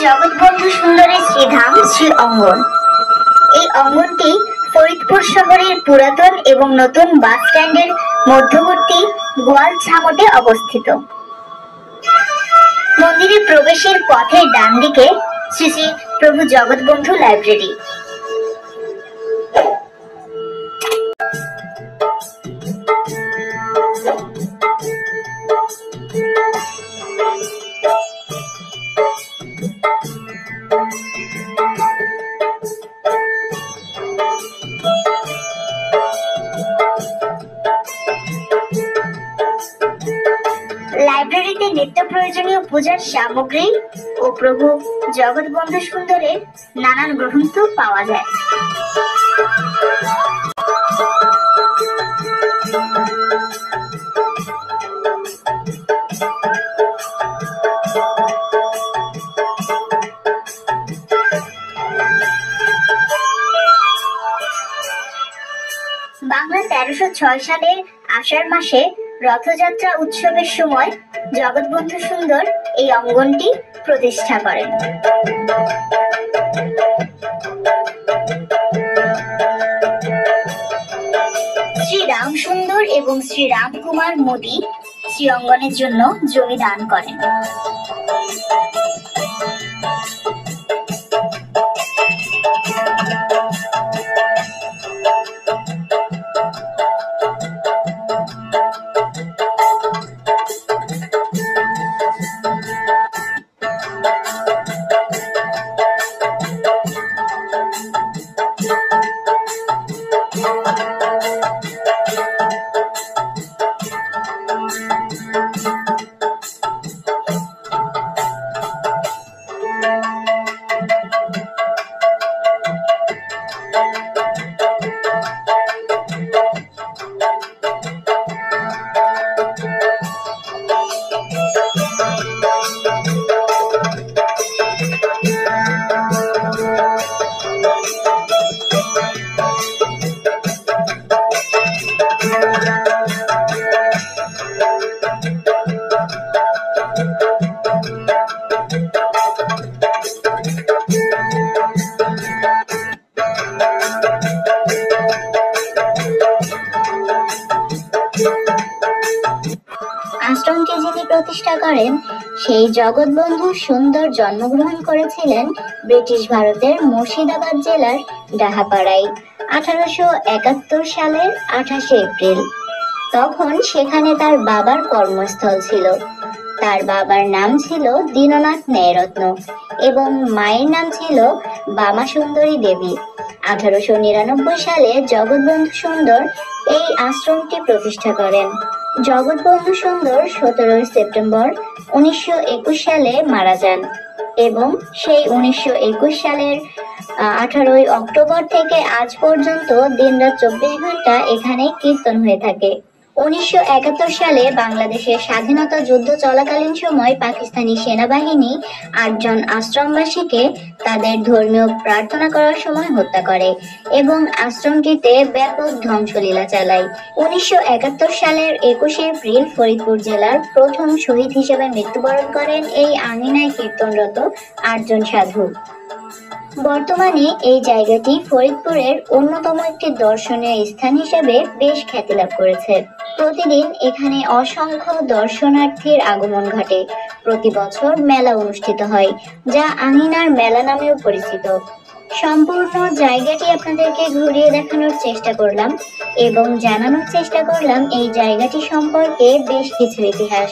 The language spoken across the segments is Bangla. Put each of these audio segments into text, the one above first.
জগৎবন্ধু সুন্দরের শ্রীধাম শ্রী অঙ্গন। এই অঙ্গনটি ফরিদপুর শহরের পুরাতন এবং নতুন বাস স্ট্যান্ডের মধ্যবর্তী গোয়াল ছামটে অবস্থিত। মন্দিরে প্রবেশের পথের ডান দিকে শ্রী শ্রী প্রভু জগৎবন্ধু লাইব্রেরি। লাইব্রেরিতে নিত্য প্রয়োজনীয় পূজার সামগ্রী ও প্রভু জগৎবন্ধু সুন্দরের নানান গ্রন্থ পাওয়া যায়। বাংলা 1306 সালের আষাঢ় মাসে রথযাত্রা উৎসবের সময় জগৎবন্ধু সুন্দর এই অঙ্গনটি প্রতিষ্ঠা করেন। শ্রী রাম সুন্দর এবং শ্রী রামকুমার মোদী শ্রী অঙ্গনের জন্য জমি দান করেন। আশ্রমটি যিনি প্রতিষ্ঠা করেন সেই জগৎবন্ধু সুন্দর জন্মগ্রহণ করেছিলেন ব্রিটিশ ভারতের মুর্শিদাবাদ জেলার ডাহাপাড়ায় 1871 সালের 28 এপ্রিল। তখন সেখানে তার বাবার কর্মস্থল ছিল। তার বাবার নাম ছিল দীননাথ ন্যায়রত্ন এবং মায়ের নাম ছিল বামা সুন্দরী দেবী। 1899 সালে জগৎবন্ধু সুন্দর এই আশ্রমটি প্রতিষ্ঠা করেন। জগৎবন্ধু সুন্দর 17 সেপ্টেম্বর 1921 সালে মারা যান এবং সেই 1921 সালের 18 অক্টোবর থেকে আজ পর্যন্ত দিনরাত 24 ঘন্টা এখানে কীর্তন হয়ে থাকে। 1971 সালে বাংলাদেশের স্বাধীনতা যুদ্ধ চলাকালীন সময় পাকিস্তানি সেনাবাহিনী 8 জন আশ্রমবাসীকে তাদের ধর্মীয় প্রার্থনা করার সময় হত্যা করে এবং আশ্রমটিতে ব্যাপক ধ্বংসলীলা চালায়। 1971 সালের 21 এপ্রিল ফরিদপুর জেলার প্রথম শহীদ হিসেবে মৃত্যুবরণ করেন এই আঙিনায় কীর্তনরত 8 জন সাধু। বর্তমানে এই জায়গাটি ফরিদপুরের অন্যতম একটি দর্শনীয় স্থান হিসেবে বেশ খ্যাতি লাভ করেছে। প্রতিদিন এখানে অসংখ্য দর্শনার্থীর আগমন ঘটে। প্রতি বছর মেলা অনুষ্ঠিত হয়, যা আঙিনার মেলা নামেও পরিচিত। সম্পূর্ণ জায়গাটি আপনাদেরকে ঘুরিয়ে দেখানোর চেষ্টা করলাম এবং জানানোর চেষ্টা করলাম এই জায়গাটি সম্পর্কে বেশ কিছু ইতিহাস।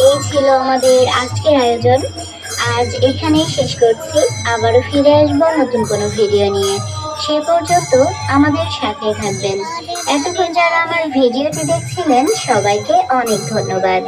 এই ছিল আমাদের আজকের আয়োজন। আজ এখানেই শেষ করছি, আবারও ফিরে আসবো নতুন কোনো ভিডিও নিয়ে। সে পর্যন্ত আমাদের সাথে থাকবেন। এতক্ষণ যারা আমার ভিডিওটি দেখছিলেন সবাইকে অনেক ধন্যবাদ।